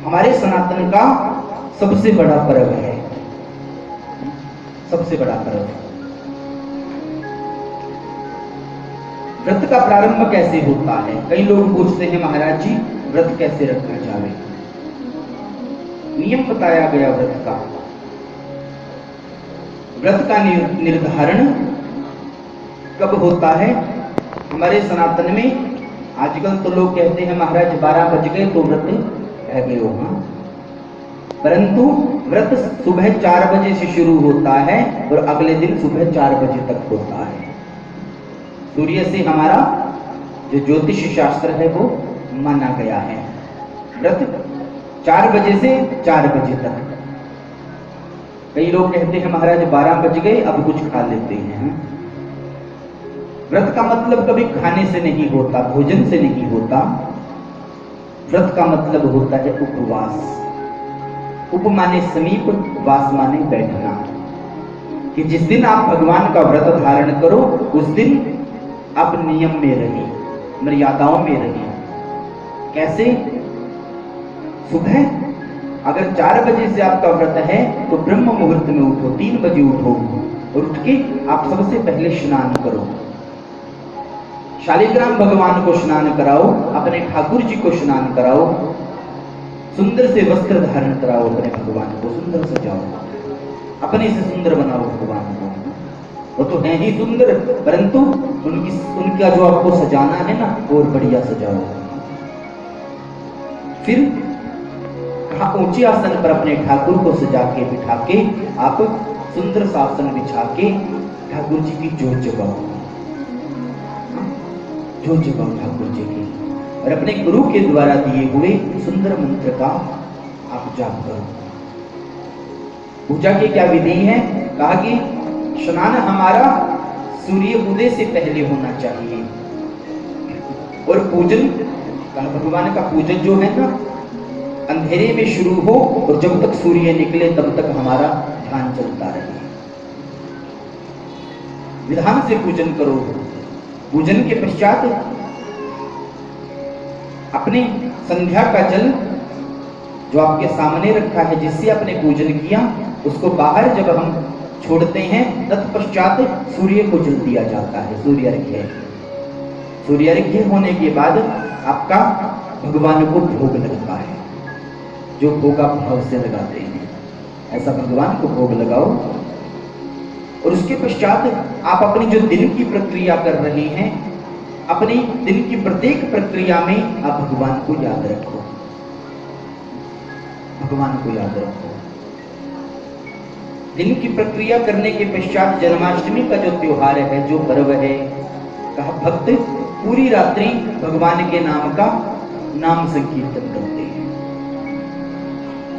हमारे सनातन का सबसे बड़ा पर्व है, सबसे बड़ा पर्व। व्रत का प्रारंभ कैसे होता है? कई लोग पूछते हैं महाराज जी व्रत कैसे रखा जाए। नियम बताया गया व्रत का। व्रत का निर्धारण कब होता है? हमारे सनातन में आजकल तो लोग कहते हैं महाराज 12 बज गए तो व्रत रह गए हो। परंतु व्रत सुबह 4 बजे से शुरू होता है और अगले दिन सुबह 4 बजे तक होता है। सूर्य से हमारा जो ज्योतिष शास्त्र है वो माना गया है। व्रत 4 बजे से 4 बजे तक। कई लोग कहते हैं महाराज 12 बज गए अब कुछ खा लेते हैं। व्रत का मतलब कभी खाने से नहीं होता, भोजन से नहीं होता। व्रत का मतलब होता है उपवास। उप माने समीप, वास माने बैठना। कि जिस दिन आप भगवान का व्रत धारण करो उस दिन आप नियम में रहिए, मर्यादाओं में रहिए। कैसे? सुबह अगर 4 बजे से आपका व्रत है तो ब्रह्म मुहूर्त में उठो, 3 बजे उठो और उठ के आप सबसे पहले स्नान करो। शालिग्राम भगवान को स्नान कराओ, अपने ठाकुर जी को स्नान कराओ, सुंदर से वस्त्र धारण कराओ, अपने भगवान को सुंदर सजाओ, अपने से सुंदर बनाओ भगवान को। वो तो है ही सुंदर, परंतु उनका जो आपको सजाना है ना और बढ़िया सजाओ। फिर ऊंचे आसन पर अपने ठाकुर को सजा के बिठा के आप सुंदर शासन बिछा के ठाकुर जी की जोत जगाओ, जोत जगाओ ठाकुर जी की, और अपने गुरु के द्वारा दिए हुए सुंदर मंत्र का आप जाप करो। पूजा की क्या विधि है? कहा कि स्नान हमारा सूर्य उदय से पहले होना चाहिए और पूजन, भगवान का पूजन जो है ना अंधेरे में शुरू हो और जब तक सूर्य निकले तब तक हमारा ध्यान चलता रहे। विधान से पूजन करो। पूजन के पश्चात अपने संध्या का जल जो आपके सामने रखा है, जिससे आपने पूजन किया, उसको बाहर जब हम छोड़ते हैं तत्पश्चात सूर्य को जल दिया जाता है, सूर्य अर्घ्य। सूर्य अर्घ्य होने के बाद आपका भगवान को भोग लगता है, जो भोग आप भाव से लगाते हैं ऐसा भगवान को भोग लगाओ। और उसके पश्चात आप अपनी जो दिन की प्रक्रिया कर रहे हैं, अपनी दिन की प्रत्येक प्रक्रिया में आप भगवान को याद रखो, भगवान को याद रखो। दिन की प्रक्रिया करने के पश्चात जन्माष्टमी का जो त्योहार है, जो पर्व है, कहा भक्त पूरी रात्रि भगवान के नाम का नाम संकीर्तन करते हैं,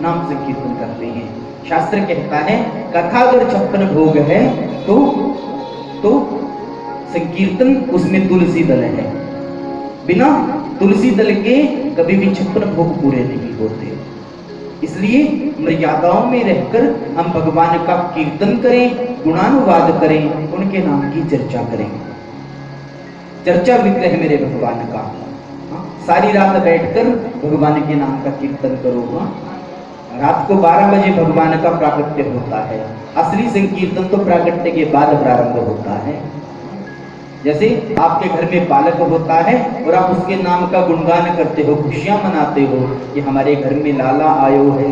नाम संकीर्तन करते हैं। शास्त्र कहता है कथा अगर 56 भोग है तो संकीर्तन उसमें तुलसी दल है। बिना तुलसी दल के कभी भी 56 भोग पूरे नहीं होते। इसलिए मर्यादाओं में रहकर हम भगवान का कीर्तन करें, गुणानुवाद करें, उनके नाम की चर्चा करें। चर्चा विग्रह मेरे भगवान का, सारी रात बैठकर भगवान के नाम का कीर्तन करो। रात को 12 बजे भगवान का प्राकट्य होता है। असली संकीर्तन तो प्राकट्य के बाद प्रारंभ होता है। जैसे आपके घर में बालक होता है और आप उसके नाम का गुणगान करते हो, खुशियां मनाते हो कि हमारे घर में लाला आयो है।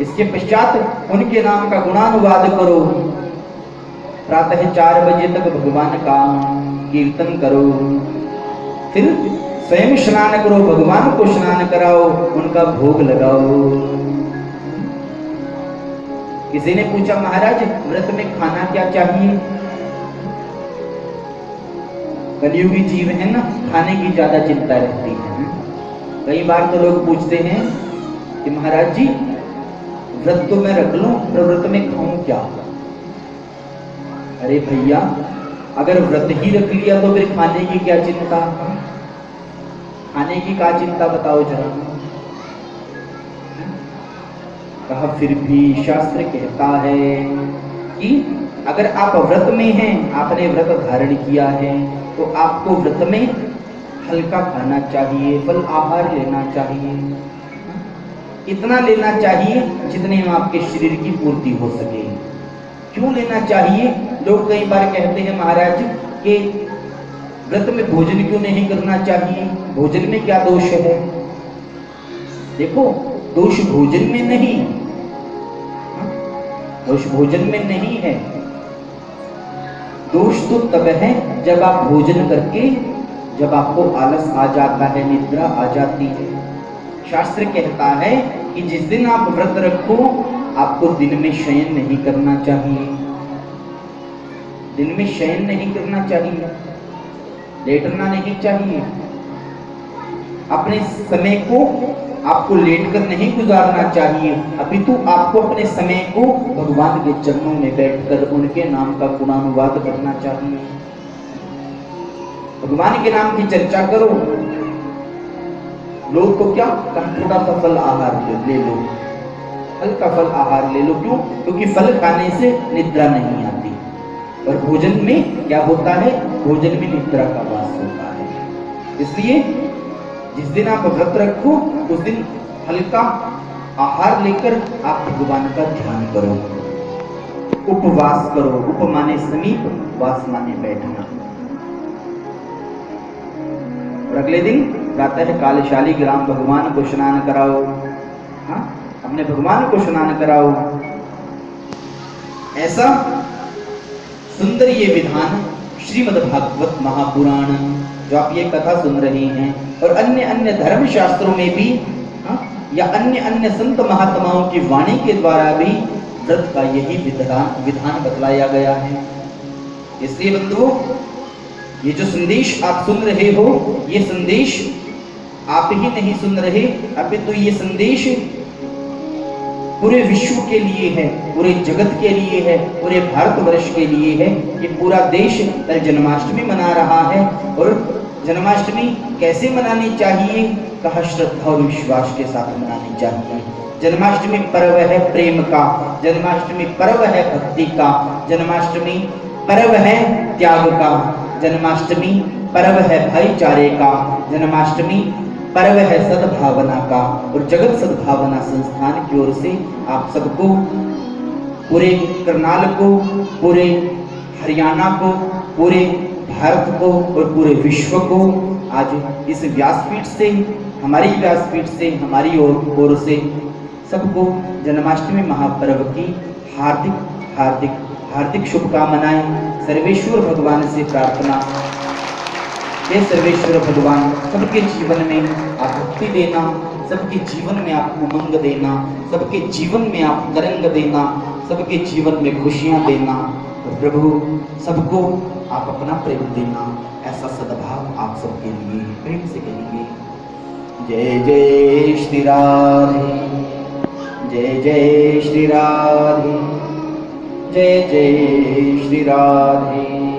इसके पश्चात उनके नाम का गुणानुवाद करो। प्रातः 4 बजे तक भगवान का कीर्तन करो, फिर स्वयं स्नान करो, भगवान को स्नान कराओ, उनका भोग लगाओ। किसी ने पूछा महाराज व्रत में खाना क्या चाहिए? कलियुगी जीव है ना, खाने की ज्यादा चिंता रहती है। कई बार तो लोग पूछते हैं कि महाराज जी व्रत तो मैं रख लूं पर व्रत में खाऊं क्या? अरे भैया अगर व्रत ही रख लिया तो फिर खाने की क्या चिंता? खाने की क्या चिंता बताओ जरा। कहा फिर भी शास्त्र कहता है कि अगर आप व्रत में हैं, आपने व्रत धारण किया है, तो आपको व्रत में हल्का खाना चाहिए, फल आहार लेना चाहिए। इतना लेना चाहिए जितने में आपके शरीर की पूर्ति हो सके। क्यों लेना चाहिए? लोग कई बार कहते हैं महाराज कि व्रत में भोजन क्यों नहीं करना चाहिए, भोजन में क्या दोष है? देखो, दोष भोजन में नहीं, दोष भोजन में नहीं है। दोष तो तब है जब आप भोजन करके, जब आपको आलस आ जाता है, निद्रा आ जाती है। शास्त्र कहता है कि जिस दिन आप व्रत रखो, आपको दिन में शयन नहीं करना चाहिए। दिन में शयन नहीं करना चाहिए, लेटना नहीं चाहिए। अपने समय को आपको लेट कर नहीं गुजारना चाहिए, अपितु आपको अपने समय को भगवान के चरणों में बैठकर उनके नाम का गुणानुवाद करना चाहिए। भगवान के नाम की चर्चा करो। लोग तो क्या, थोड़ा सा फल आहार ले लो, हल्का फल आहार ले लो। क्यों? क्योंकि फल खाने से निद्रा नहीं आती, और भोजन में क्या होता है? भोजन में निद्रा का वास होता है। इसलिए जिस दिन आप व्रत रखो, उस दिन हल्का आहार लेकर आप भगवान का ध्यान करो, उपवास करो। उप माने समीप, वास माने बैठना। और अगले दिन प्रातः कालशाली ग्राम भगवान को स्नान कराओ। हाँ, अपने भगवान को स्नान कराओ। ऐसा सुंदर ये विधान श्रीमद् भागवत महापुराण, जो आप ये कथा सुन रहे हैं, और अन्य अन्य धर्म शास्त्रों में भी, या अन्य अन्य संत महात्माओं की वाणी के द्वारा भी व्रत का यही विधान बतलाया गया है। इसलिए बंधुओं, ये जो संदेश आप सुन रहे हो, ये संदेश आप ही नहीं सुन रहे, अपितु ये संदेश पूरे विश्व के लिए है, पूरे जगत के लिए है, पूरे भारतवर्ष के लिए है। कि पूरा देश कल जन्माष्टमी मना रहा है, और जन्माष्टमी कैसे मनानी चाहिए? कहा, श्रद्धा और विश्वास के साथ मनानी चाहिए। जन्माष्टमी पर्व है प्रेम का, जन्माष्टमी पर्व है भक्ति का, जन्माष्टमी पर्व है त्याग का, जन्माष्टमी पर्व है भाईचारे का, जन्माष्टमी पर्व है सद्भावना का। और जगत सद्भावना संस्थान की ओर से आप सबको, पूरे करनाल को, पूरे हरियाणा को, पूरे भारत को और पूरे विश्व को आज इस व्यासपीठ से, हमारी व्यासपीठ से, हमारी ओर से सबको जन्माष्टमी महापर्व की हार्दिक हार्दिक हार्दिक शुभकामनाएं। सर्वेश्वर भगवान से प्रार्थना, हे सर्वेश्वर भगवान, सबके जीवन में आप भक्ति देना, सबके जीवन में आप उमंग देना, सबके जीवन में आप तरंग देना, सबके जीवन में खुशियां देना। और प्रभु, सबको आप अपना प्रेम देना। ऐसा सद्भाव आप सबके लिए प्रेम से करेंगे। जय जय श्री राधे, जय जय श्री राधे, जय जय श्री राधे।